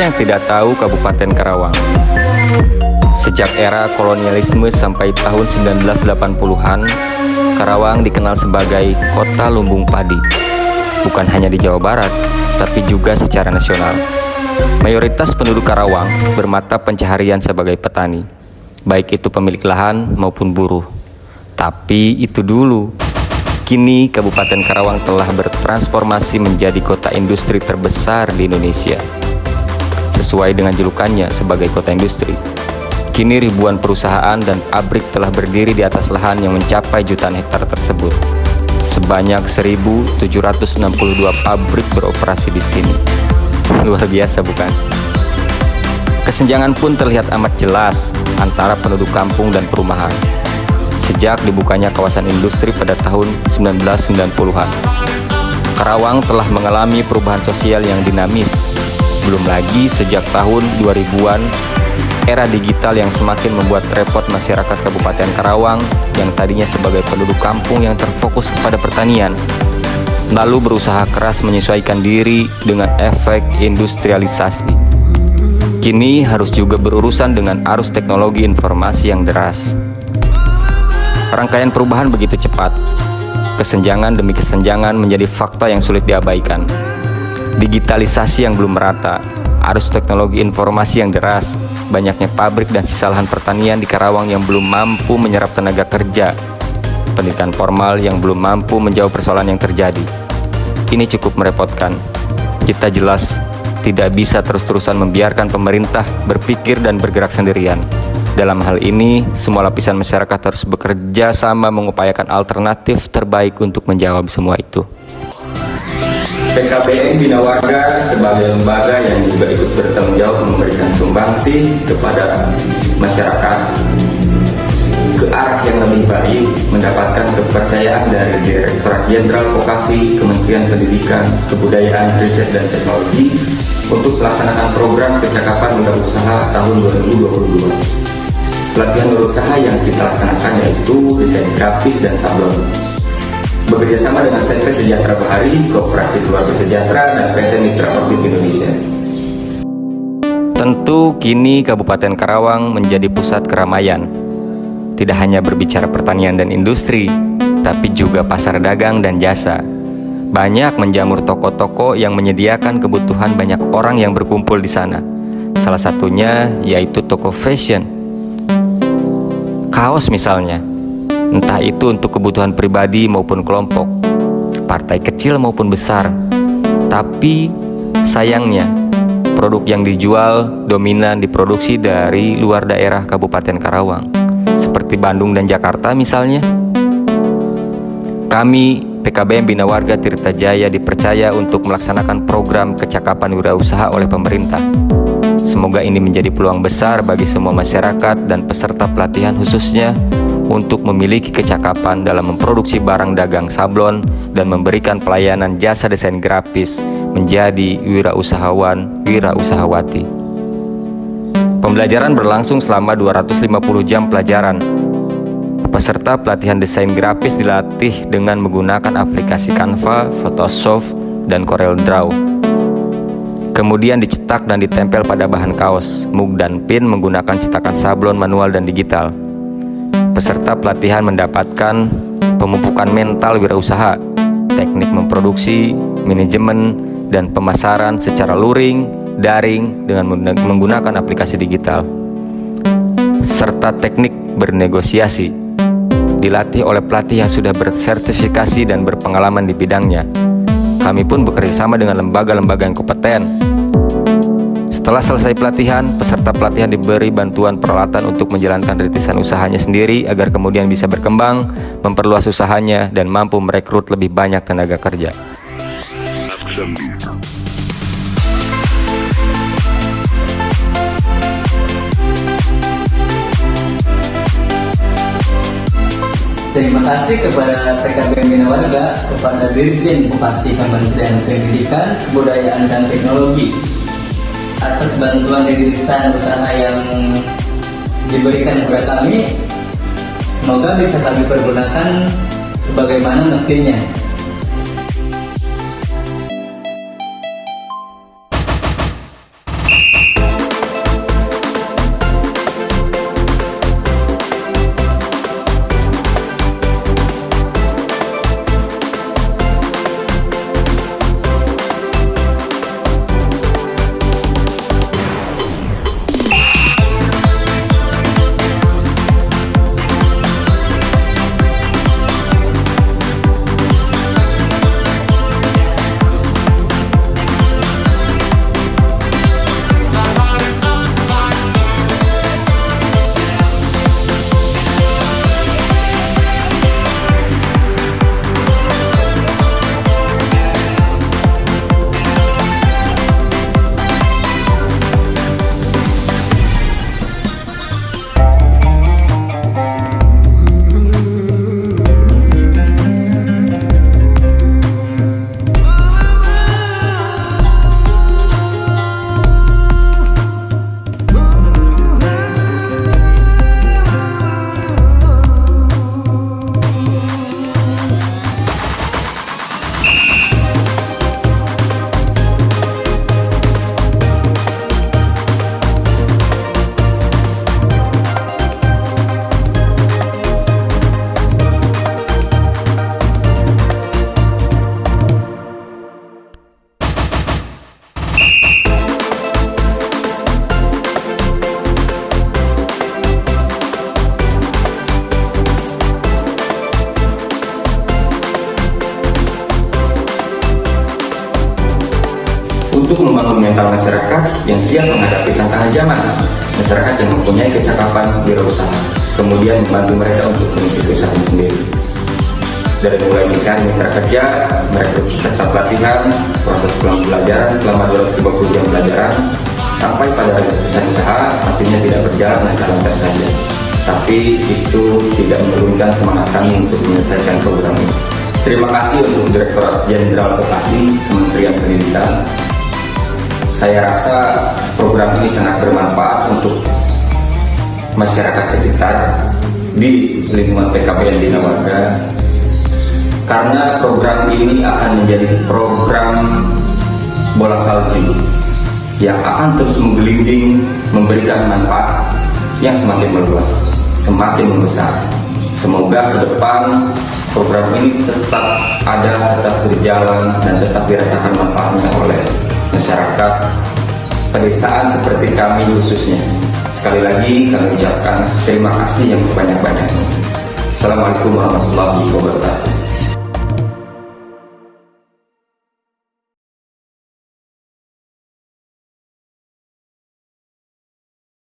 yang tidak tahu Kabupaten Karawang? Sejak era kolonialisme sampai tahun 1980-an, Karawang dikenal sebagai kota lumbung padi. Bukan hanya di Jawa Barat, tapi juga secara nasional. Mayoritas penduduk Karawang bermata pencaharian sebagai petani, baik itu pemilik lahan maupun buruh. Tapi itu dulu. Kini Kabupaten Karawang telah bertransformasi menjadi kota industri terbesar di Indonesia. Sesuai dengan julukannya sebagai kota industri, kini ribuan perusahaan dan pabrik telah berdiri di atas lahan yang mencapai jutaan hektar tersebut. Sebanyak 1.762 pabrik beroperasi di sini. Luar biasa bukan? Kesenjangan pun terlihat amat jelas antara penduduk kampung dan perumahan sejak dibukanya kawasan industri pada tahun 1990-an. Karawang telah mengalami perubahan sosial yang dinamis. Belum lagi sejak tahun 2000-an, era digital yang semakin membuat repot masyarakat Kabupaten Karawang yang tadinya sebagai penduduk kampung yang terfokus kepada pertanian, lalu berusaha keras menyesuaikan diri dengan efek industrialisasi. Kini harus juga berurusan dengan arus teknologi informasi yang deras. Rangkaian perubahan begitu cepat, kesenjangan demi kesenjangan menjadi fakta yang sulit diabaikan. Digitalisasi yang belum merata, arus teknologi informasi yang deras, banyaknya pabrik dan sisa lahan pertanian di Karawang yang belum mampu menyerap tenaga kerja, pendidikan formal yang belum mampu menjawab persoalan yang terjadi. Ini cukup merepotkan. Kita jelas tidak bisa terus-terusan membiarkan pemerintah berpikir dan bergerak sendirian. Dalam hal ini, semua lapisan masyarakat harus bekerja sama mengupayakan alternatif terbaik untuk menjawab semua itu. PKBM Bina Warga sebagai lembaga yang juga ikut bertanggung jawab memberikan sumbangsi kepada masyarakat ke arah yang lebih baik, mendapatkan kepercayaan dari Direktorat Jenderal Vokasi Kementerian Pendidikan, Kebudayaan, Riset dan Teknologi untuk pelaksanaan program kecakapan wirausaha tahun 2022. Pelatihan wirausaha yang kita laksanakan yaitu desain grafis dan sablon. Bekerjasama dengan CV Sejahtera Bahari, Koperasi Keluarga Sejahtera, dan PT Mitra Orbit Indonesia. Tentu kini Kabupaten Karawang menjadi pusat keramaian. Tidak hanya berbicara pertanian dan industri, tapi juga pasar dagang dan jasa. Banyak menjamur toko-toko yang menyediakan kebutuhan banyak orang yang berkumpul di sana. Salah satunya yaitu toko fashion. Kaos misalnya, entah itu untuk kebutuhan pribadi maupun kelompok, partai kecil maupun besar. Tapi sayangnya, produk yang dijual dominan diproduksi dari luar daerah Kabupaten Karawang, seperti Bandung dan Jakarta misalnya. Kami, PKBM Bina Warga Tirta Jaya, dipercaya untuk melaksanakan program kecakapan wirausaha oleh pemerintah. Semoga ini menjadi peluang besar bagi semua masyarakat dan peserta pelatihan khususnya untuk memiliki kecakapan dalam memproduksi barang dagang sablon dan memberikan pelayanan jasa desain grafis menjadi wirausahawan, wirausahawati. Pembelajaran berlangsung selama 250 jam pelajaran. Peserta pelatihan desain grafis dilatih dengan menggunakan aplikasi Canva, Photoshop, dan Corel Draw. Kemudian dicetak dan ditempel pada bahan kaos, mug dan pin menggunakan cetakan sablon manual dan digital. Peserta pelatihan mendapatkan pemupukan mental wirausaha, teknik memproduksi, manajemen, dan pemasaran secara luring, daring dengan menggunakan aplikasi digital, serta teknik bernegosiasi. Dilatih oleh pelatih yang sudah bersertifikasi dan berpengalaman di bidangnya. Kami pun bekerjasama dengan lembaga-lembaga yang kompeten. Setelah selesai pelatihan, peserta pelatihan diberi bantuan peralatan untuk menjalankan rintisan usahanya sendiri agar kemudian bisa berkembang, memperluas usahanya, dan mampu merekrut lebih banyak tenaga kerja. Terima kasih kepada PKBM Bina Warga, kepada Dirjen Vokasi Kementerian Pendidikan, Kebudayaan dan Teknologi atas bantuan rintisan usaha yang diberikan kepada kami. Semoga bisa kami pergunakan sebagaimana mestinya. mental masyarakat yang siap menghadapi tantangan zaman, masyarakat yang mempunyai kecakapan wirausaha, kemudian membantu mereka untuk merintis usahanya sendiri. Dari mulai mencari mitra kerja, merekrut peserta pelatihan, proses pulang pelajaran selama 250 jam pelajaran, sampai pada realisasi usaha pastinya tidak berjalan lancar-lancar saja. Tapi itu tidak menurunkan semangat kami untuk menyelesaikan program ini. Terima kasih untuk Direktorat Jenderal Vokasi Kementerian Pendidikan. Saya rasa program ini sangat bermanfaat untuk masyarakat sekitar di lingkungan PKBM Bina Warga, karena program ini akan menjadi program bola salju yang akan terus menggelinding, memberikan manfaat yang semakin meluas, semakin membesar. Semoga ke depan program ini tetap ada, tetap berjalan, dan tetap dirasakan manfaatnya oleh masyarakat pedesaan seperti kami khususnya. Sekali lagi kami ucapkan terima kasih yang sebanyak-banyaknya. Assalamualaikum warahmatullahi wabarakatuh.